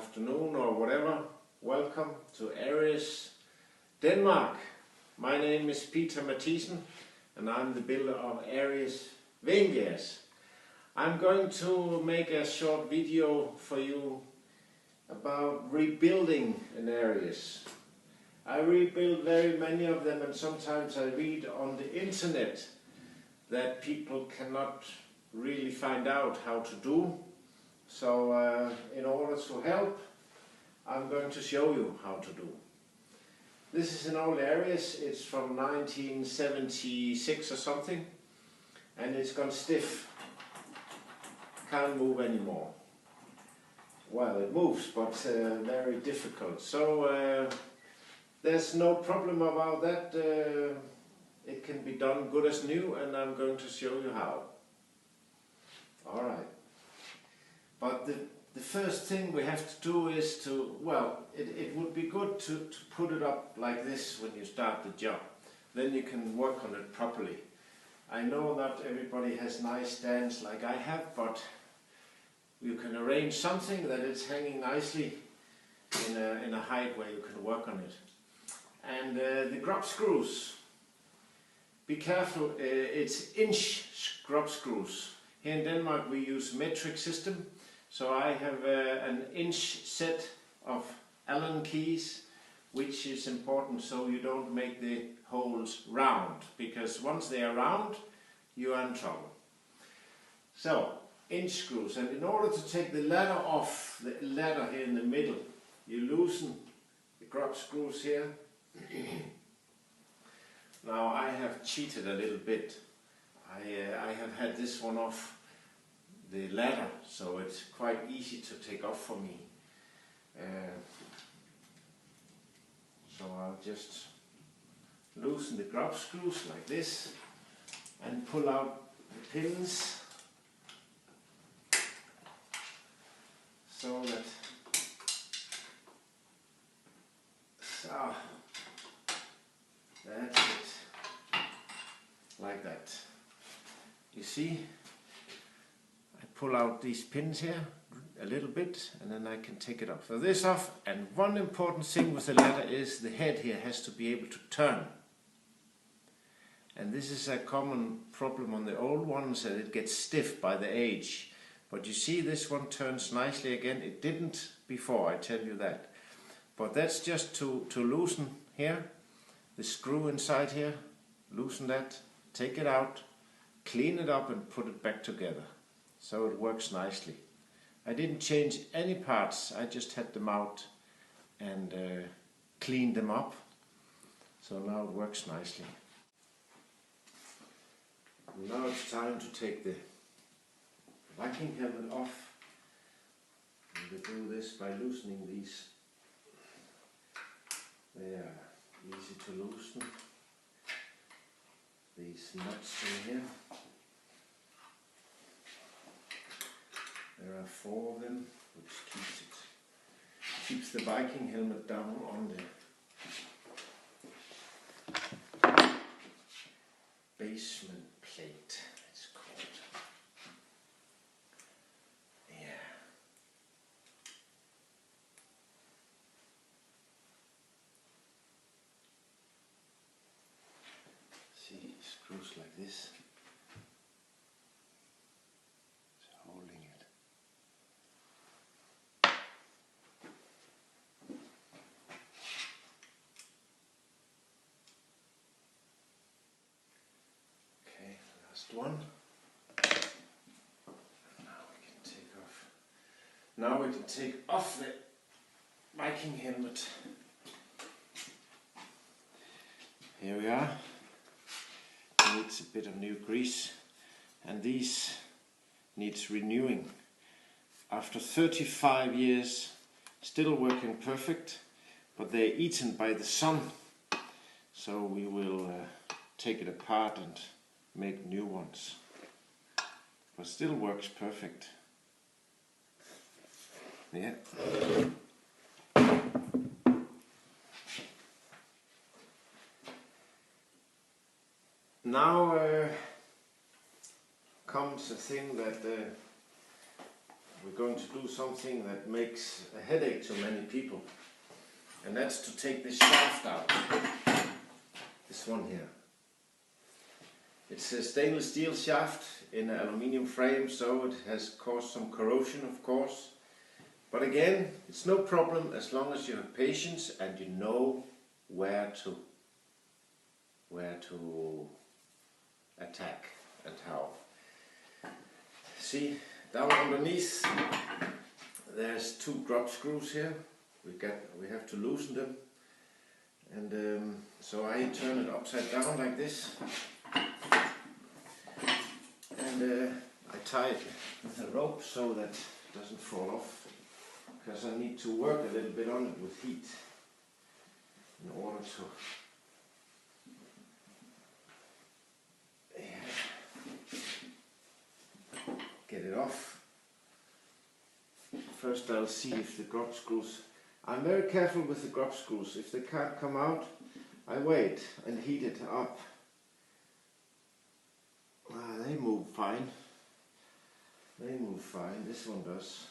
afternoon or whatever. Welcome to Aries, Denmark. My name is Peter Mathisen and I'm the builder of Aries Vineyards. I'm going to make a short video for you about rebuilding an Aries. I rebuild very many of them, and sometimes I read on the internet that people cannot really find out how to do. So in order to help, I'm going to show you how to do. This is an old Aries. It's from 1976 or something, and it's gone stiff. Can't move anymore. Well, it moves, but very difficult. So there's no problem about that. It can be done good as new, and I'm going to show you how. Alright. But the first thing we have to do is to, well, it would be good to put it up like this when you start the job. Then you can work on it properly. I know not everybody has nice stands like I have, but you can arrange something that it's hanging nicely in a height where you can work on it. And the grub screws, be careful, it's inch grub screws. Here in Denmark we use metric system, so I have an inch set of Allen keys, which is important so you don't make the holes round, because once they are round you are in trouble. So inch screws, and in order to take the ladder off, the ladder here in the middle, you loosen the grub screws here. Now I have cheated a little bit. I have had this one off the ladder, so it's quite easy to take off for me. So I'll just loosen the grub screws like this and pull out the pins so that that's it, like that. You see, I pull out these pins here a little bit and then I can take it off. So this off, and one important thing with the ladder is the head here has to be able to turn. And this is a common problem on the old ones, that it gets stiff by the age. But you see, this one turns nicely again. It didn't before, I tell you that. But that's just to loosen here, the screw inside here, loosen that, take it out, clean it up and put it back together. So it works nicely. I didn't change any parts, I just had them out and cleaned them up. So now it works nicely. Now it's time to take the Viking helmet off. And we do this by loosening these. They are easy to loosen. These nuts in here. There are 4 of them, which keeps the Viking helmet down on the basement plate, it's called. Yeah. See, screws like this. It's holding it. Okay, last one. Now we can take off the Viking helmet. Here we are. Needs a bit of new grease, and these needs renewing. After 35 years, still working perfect, but they're eaten by the sun. So we will take it apart and make new ones. But still works perfect. Yeah. Now comes a thing that we're going to do something that makes a headache to many people, and that's to take this shaft out. This one here. It's a stainless steel shaft in an aluminium frame, so it has caused some corrosion, of course. But again, it's no problem as long as you have patience and you know where to attack and how. See, down underneath there's 2 drop screws here. We have to loosen them, and so I turn it upside down like this, and I tie it with a rope so that it doesn't fall off, because I need to work a little bit on it with heat in order to get it off. First I'll see if the grub screws, I'm very careful with the grub screws. If they can't come out, I wait and heat it up. They move fine. They move fine, this one does.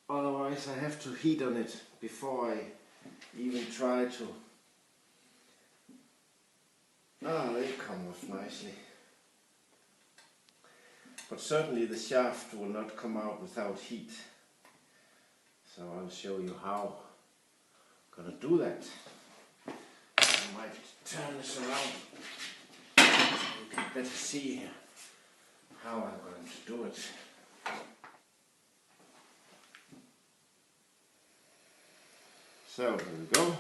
Otherwise I have to heat on it before I even try to. They come off nicely. But certainly the shaft will not come out without heat. So I'll show you how I'm going to do that. I might turn this around so you can better see how I'm going to do it. So here we go.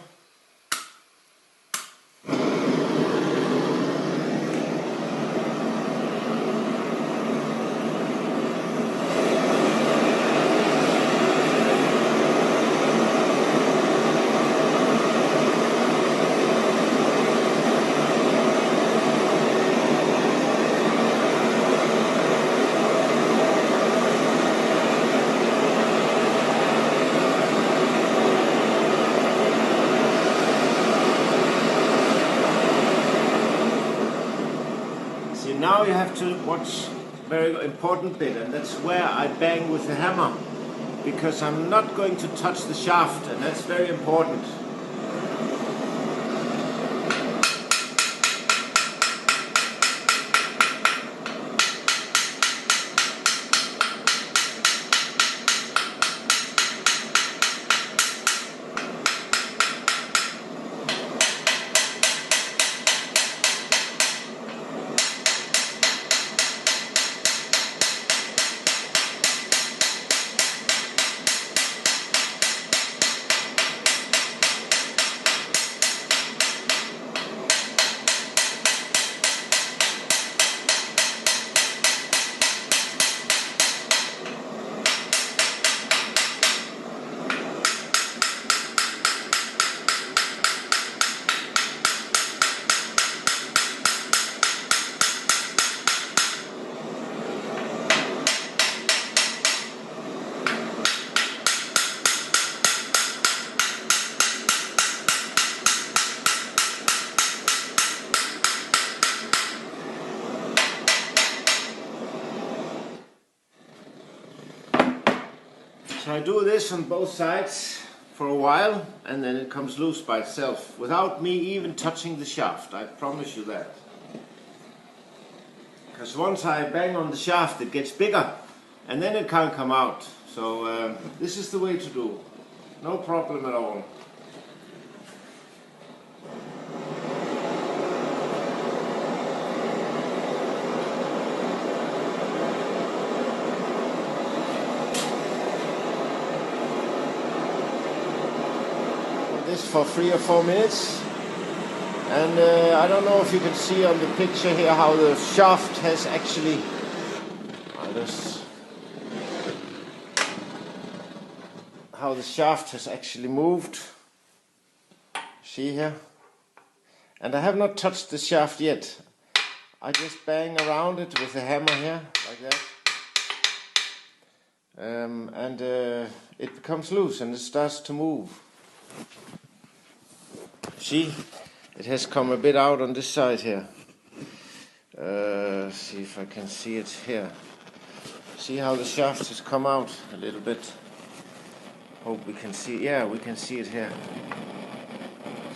Now you have to watch a very important bit, and that's where I bang with the hammer, because I'm not going to touch the shaft, and that's very important. So I do this on both sides for a while, and then it comes loose by itself, without me even touching the shaft, I promise you that. Because once I bang on the shaft it gets bigger, and then it can't come out. So this is the way to do, no problem at all. This for 3 or 4 minutes, and I don't know if you can see on the picture here how the shaft has actually moved. See here? And I have not touched the shaft yet. I just bang around it with a hammer here, like that, and it becomes loose and it starts to move. See, it has come a bit out on this side here. See if I can see it here. See how the shaft has come out a little bit. Hope we can see. Yeah, we can see it here.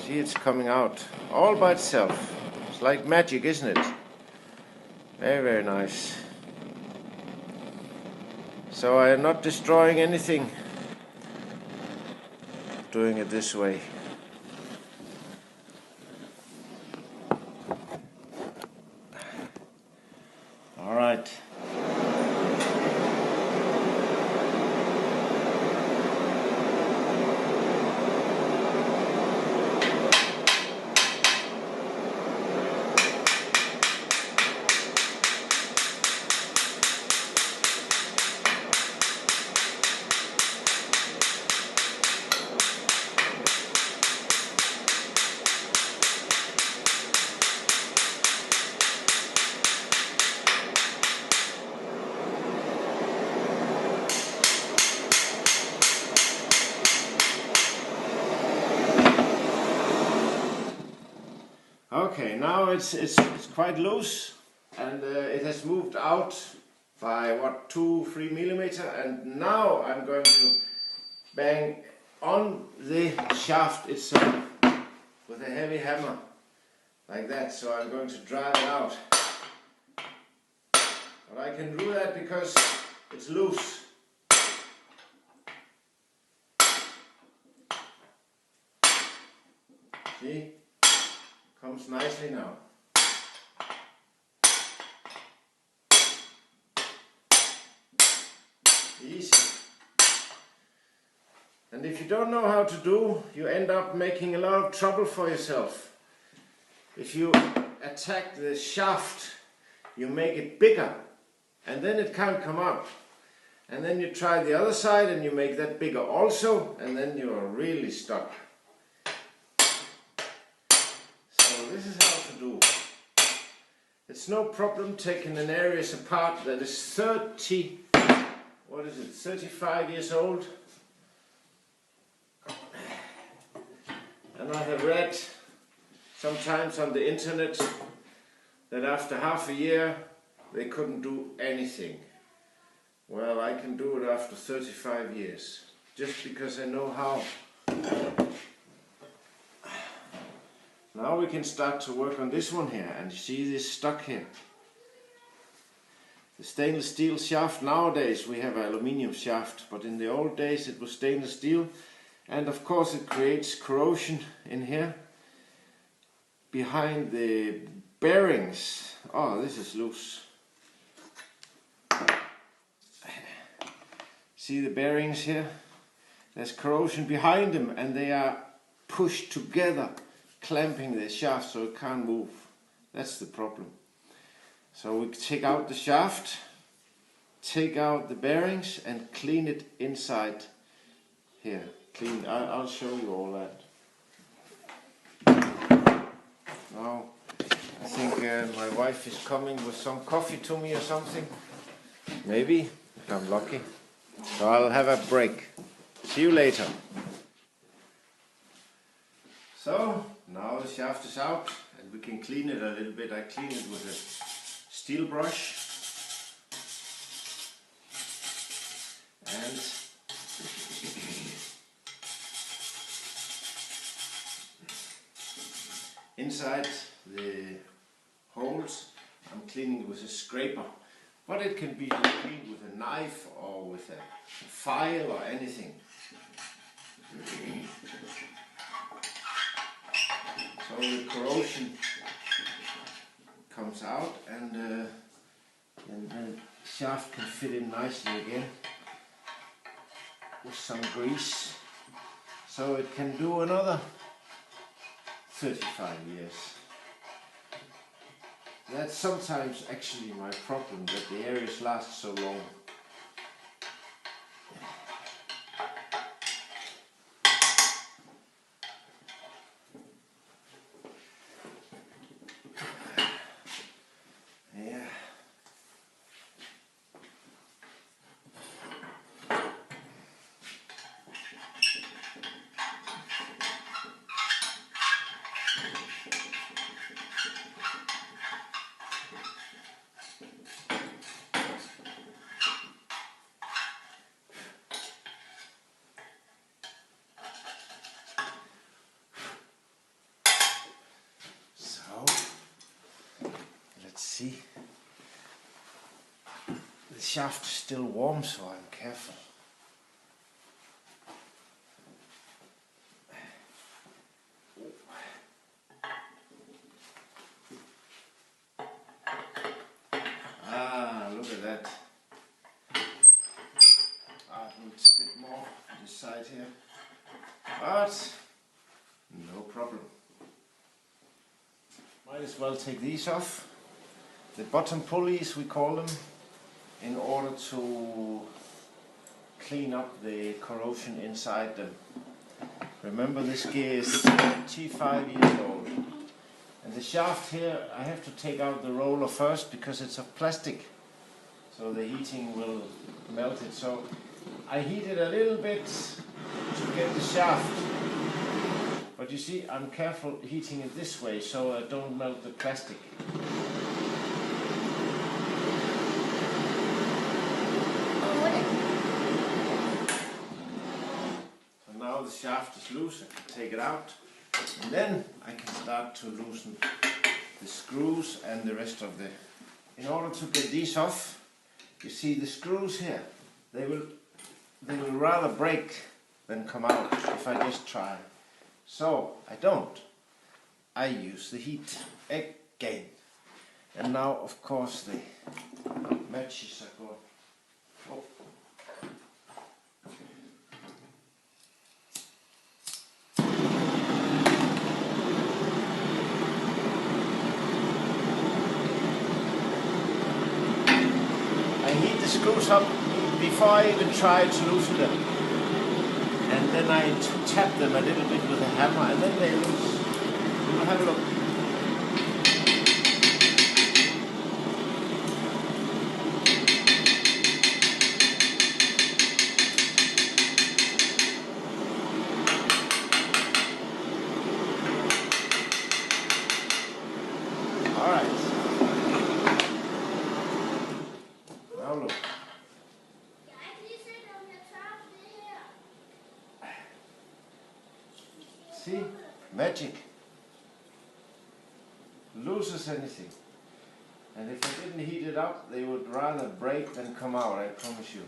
See, it's coming out all by itself. It's like magic, isn't it? Very, very nice. So I am not destroying anything doing it this way. All right. Okay, now it's quite loose, and it has moved out by what, 2-3 millimeter, and now I'm going to bang on the shaft itself with a heavy hammer like that. So I'm going to drive it out, but I can do that because it's loose. See? Comes nicely now. Easy. And if you don't know how to do, you end up making a lot of trouble for yourself. If you attack the shaft, you make it bigger, and then it can't come out. And then you try the other side and you make that bigger also, and then you are really stuck. So this is how to do. It's no problem taking an Aries apart that is 35 years old. And I have read sometimes on the internet that after half a year they couldn't do anything. Well, I can do it after 35 years, just because I know how. Now we can start to work on this one here, and you see this stuck here. The stainless steel shaft, nowadays we have an aluminium shaft, but in the old days it was stainless steel, and of course it creates corrosion in here behind the bearings. Oh, this is loose. See the bearings here? There's corrosion behind them, and they are pushed together, clamping the shaft so it can't move. That's the problem. So we take out the shaft, take out the bearings, and clean it inside here. Clean. I'll show you all that. Now I think my wife is coming with some coffee to me or something. Maybe, if I'm lucky. So I'll have a break. See you later. So now the shaft is out and we can clean it a little bit. I clean it with a steel brush. And inside the holes I'm cleaning with a scraper. But it can be cleaned with a knife or with a file or anything. So the corrosion comes out, and the shaft can fit in nicely again with some grease. So it can do another 35 years. That's sometimes actually my problem, that the Aries lasts so long. Yeah. See, the shaft is still warm, so I'm careful. Ah, look at that. It's a bit more on this side here, but no problem. Might as well take these off. The bottom pulleys, we call them, in order to clean up the corrosion inside them. Remember, this gear is 25 years old. And the shaft here, I have to take out the roller first because it's of plastic, so the heating will melt it. So I heat it a little bit to get the shaft, but you see, I'm careful heating it this way so I don't melt the plastic. So now the shaft is loose, I can take it out, and then I can start to loosen the screws and the rest of the... In order to get these off, you see the screws here, they will rather break than come out if I just try. So I don't. I use the heat again. And now, of course, the matches are going. Oh. I heat the screws up before I even try to loosen them, and then I tap them a little bit with a hammer, and then they loose. We'll have a look. All right. Now look. See? Magic. Loses anything. And if I didn't heat it up, they would rather break than come out, I promise you.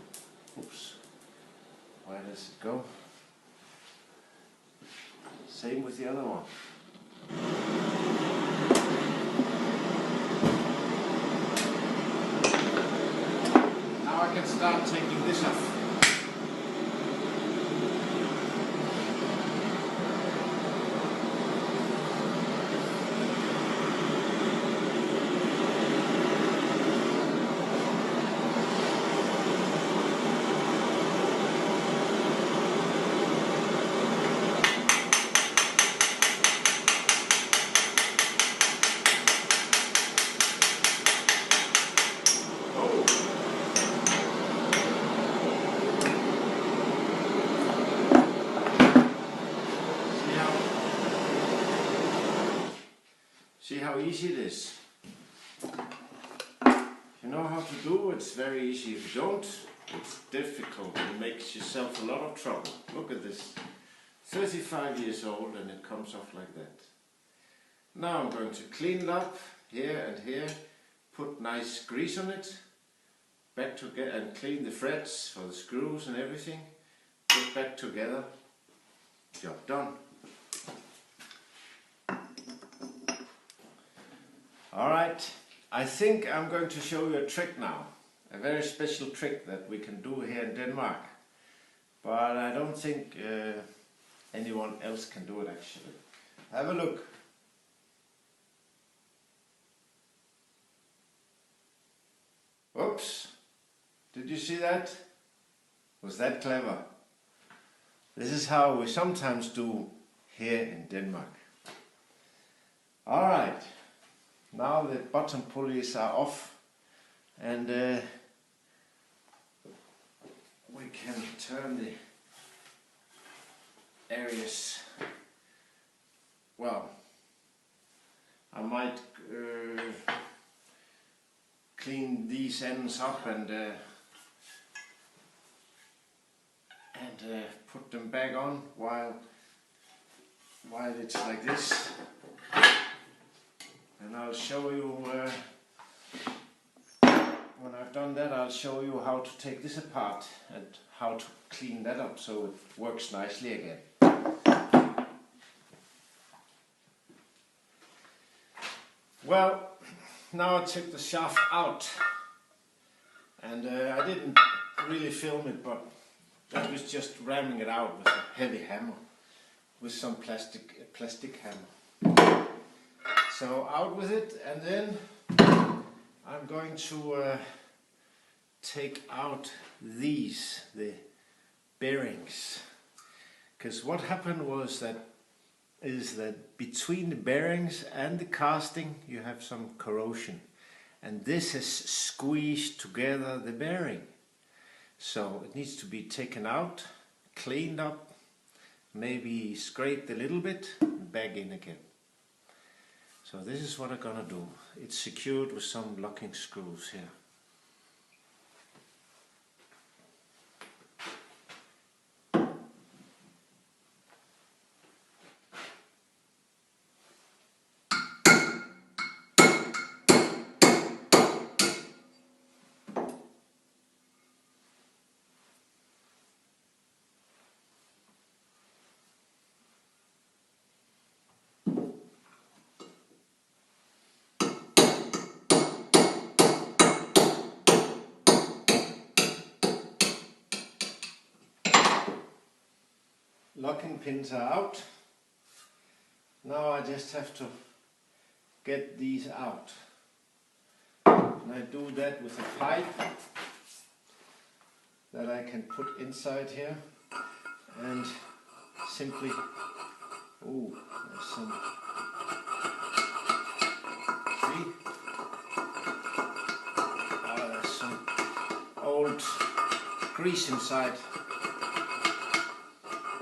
Oops. Where does it go? Same with the other one. Now I can start taking this off. See how easy it is? If you know how to do, it's very easy. If you don't, it's difficult and makes yourself a lot of trouble. Look at this. 35 years old and it comes off like that. Now I'm going to clean it up here and here, put nice grease on it, back together, and clean the frets for the screws and everything. Put back together. Job done. Alright, I think I'm going to show you a trick now. A very special trick that we can do here in Denmark. But I don't think anyone else can do it actually. Have a look. Oops! Did you see that? Was that clever? This is how we sometimes do here in Denmark. Alright. Now the bottom pulleys are off, and we can turn the Aries. Well, I might clean these ends up and put them back on while it's like this. And I'll show you When I've done that, I'll show you how to take this apart and how to clean that up so it works nicely again. Well, now I took the shaft out, and I didn't really film it, but that was just ramming it out with a heavy hammer, with some plastic hammer. So out with it, and then I'm going to take out the bearings, because what happened was that between the bearings and the casting you have some corrosion, and this has squeezed together the bearing, so it needs to be taken out, cleaned up, maybe scraped a little bit and back in again. So this is what I'm gonna do. It's secured with some locking screws here. Locking pins are out. Now I just have to get these out. And I do that with a pipe that I can put inside here, and simply, oh, there's some, see? Oh, there's some old grease inside.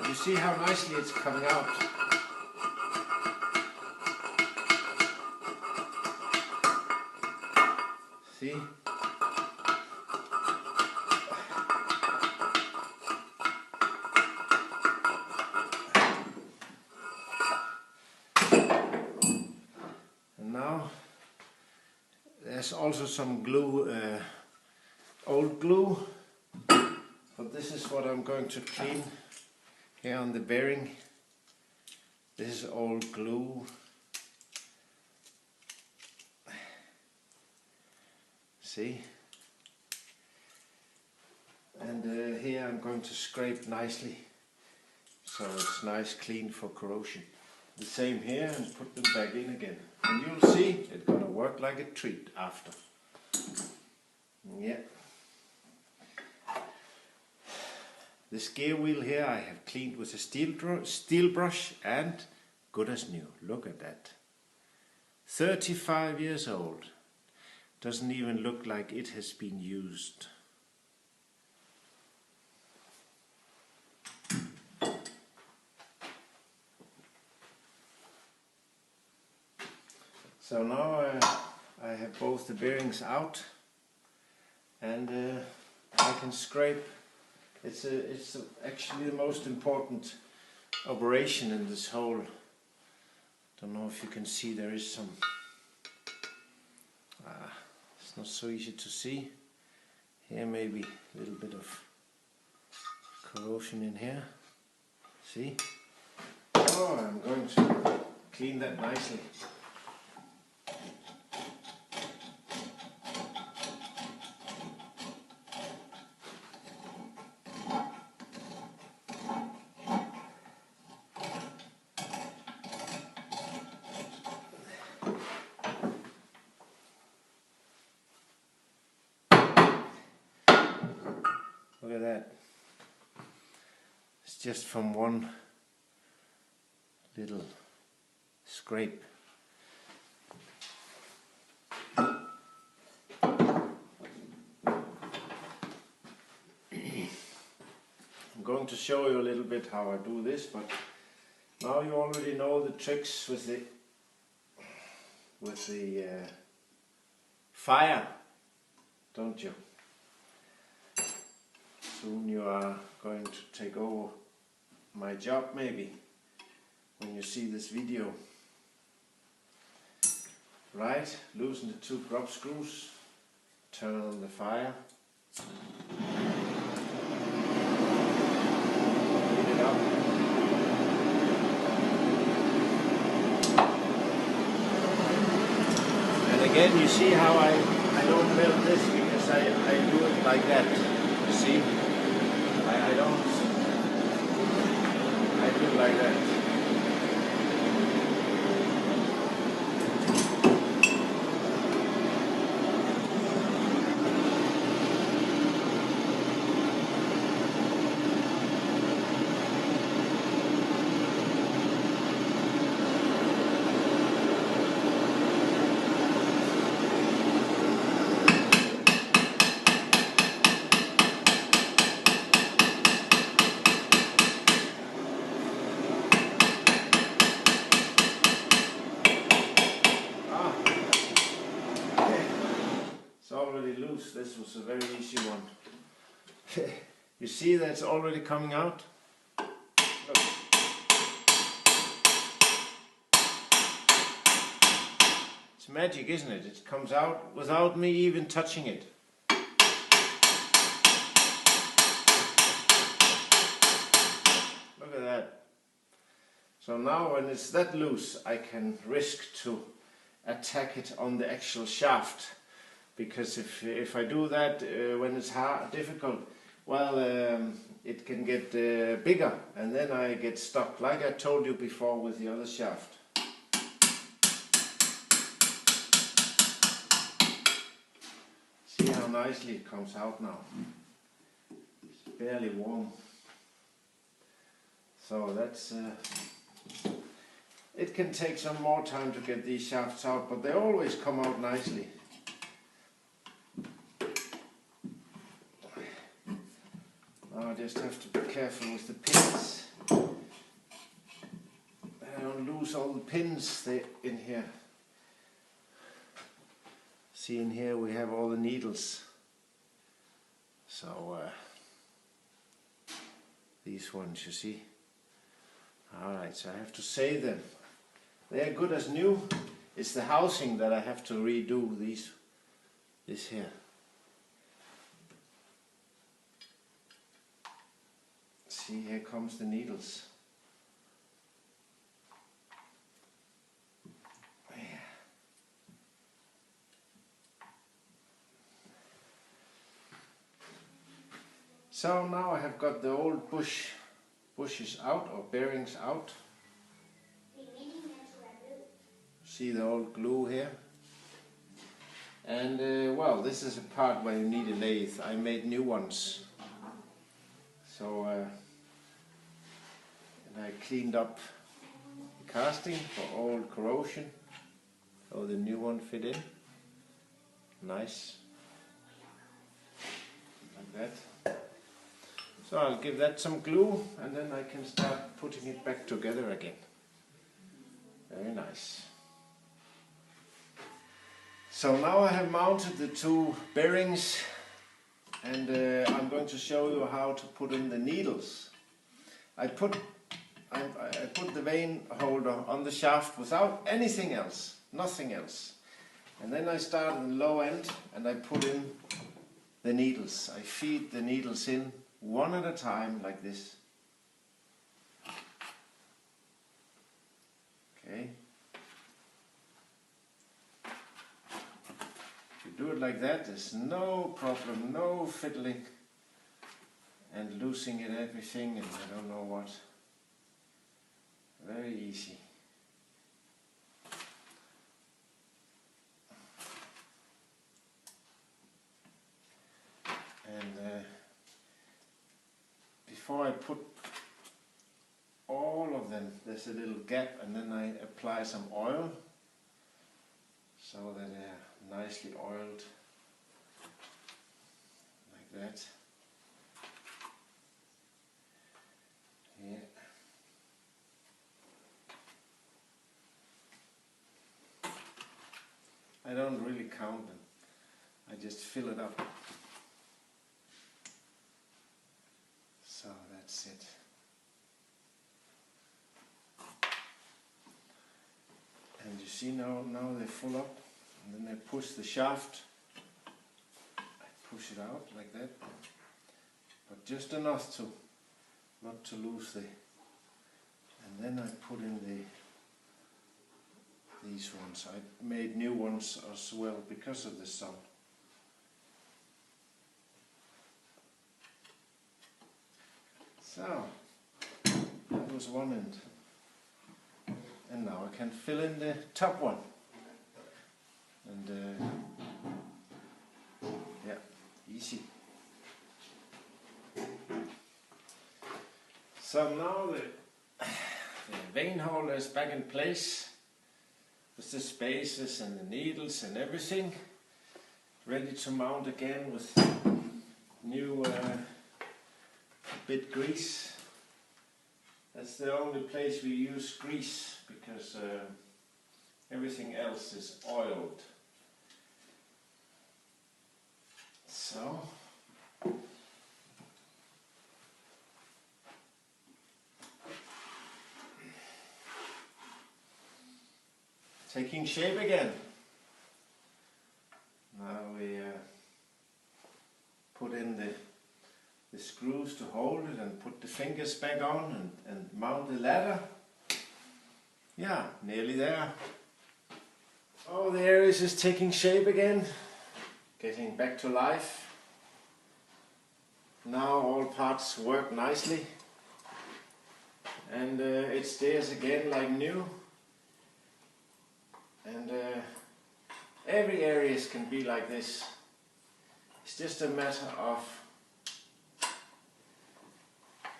You see how nicely it's coming out. See? And now there's also some glue, old glue, but this is what I'm going to clean. Here on the bearing, this is old glue. See? And here I'm going to scrape nicely, so it's nice clean for corrosion. The same here, and put them back in again. And you'll see it's gonna work like a treat after. Yeah. This gear wheel here I have cleaned with a steel brush, and good as new. Look at that. 35 years old. Doesn't even look like it has been used. So now I have both the bearings out, and I can scrape. It's actually the most important operation in this whole. Don't know if you can see, there is some. It's not so easy to see. Here maybe a little bit of corrosion in here. See? Oh, I'm going to clean that nicely. Look at that. It's just from one little scrape. I'm going to show you a little bit how I do this, but now you already know the tricks with the fire, don't you? Soon you are going to take over my job, maybe, when you see this video. Right, loosen the two prop screws, turn on the fire. Heat it up. And again, you see how I don't melt this because I do it like that. You see? I do it like that. Already loose. This was a very easy one. You see that's already coming out? Look. It's magic, isn't it? It comes out without me even touching it. Look at that. So now when it's that loose, I can risk to attack it on the actual shaft. Because if I do that when it's difficult, well, it can get bigger, and then I get stuck, like I told you before with the other shaft. See how nicely it comes out now. It's barely warm. So that's it can take some more time to get these shafts out, but they always come out nicely. Now I just have to be careful with the pins. I don't lose all the pins in here. See, in here we have all the needles. So these ones, you see. Alright, so I have to save them. They are good as new. It's the housing that I have to redo, this here. See, here comes the needles. Yeah. So now I have got the old bushes out, or bearings out. See the old glue here. And well, this is a part where you need a lathe. I made new ones. So and I cleaned up the casting for old corrosion. So the new one fit in. Nice. Like that. So I'll give that some glue and then I can start putting it back together again. Very nice. So now I have mounted the two bearings, and I'm going to show you how to put in the needles. I put the vane holder on the shaft without anything else, nothing else. And then I start at the low end and I put in the needles. I feed the needles in one at a time like this. Okay. Do it like that, there's no problem, no fiddling and losing it everything and I don't know what. Very easy. And before I put all of them, there's a little gap and then I apply some oil so that they're nicely oiled like that. Yeah. I don't really count them. I just fill it up. So that's it. And you see now they're full up. And then I push the shaft push it out like that, but just enough to not to lose the. And then I put in these ones. I made new ones as well because of the sun. So that was one end, and now I can fill in the top one. And yeah, easy. So now the vein holder is back in place with the spaces and the needles and everything, ready to mount again with new bit grease. That's the only place we use grease because everything else is oiled. So taking shape again. Now we put in the screws to hold it and put the fingers back on and mount the ladder. Yeah, nearly there. Oh, the Aries is taking shape again, getting back to life. Now all parts work nicely and it stays again like new. And every Aries can be like this. It's just a matter of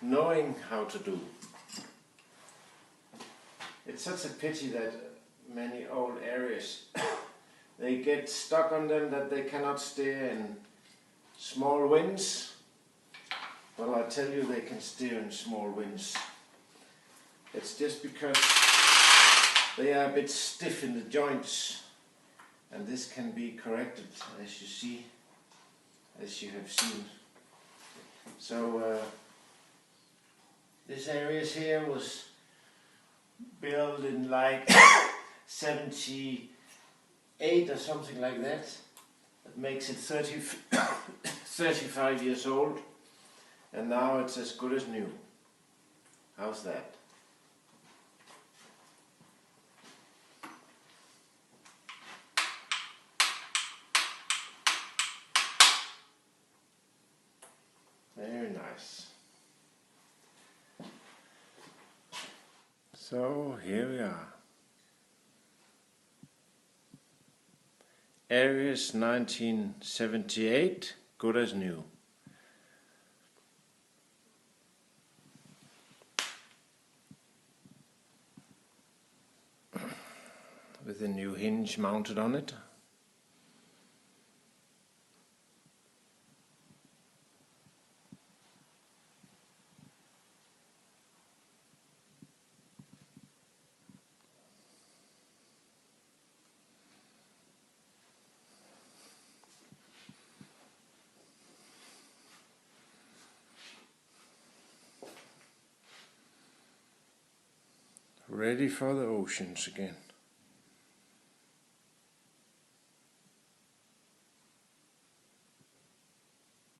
knowing how to do. It's such a pity that many old Aries they get stuck on them, that they cannot steer in small winds. Well, I tell you, they can steer in small winds. It's just because they are a bit stiff in the joints, and this can be corrected, as you see, as you have seen. So this Aries here was built in like 78 or something like that. That makes it 35 years old, and now it's as good as new. How's that? Very nice. So here we are. Aries 1978, good as new. With a new hinge mounted on it. Ready for the oceans again.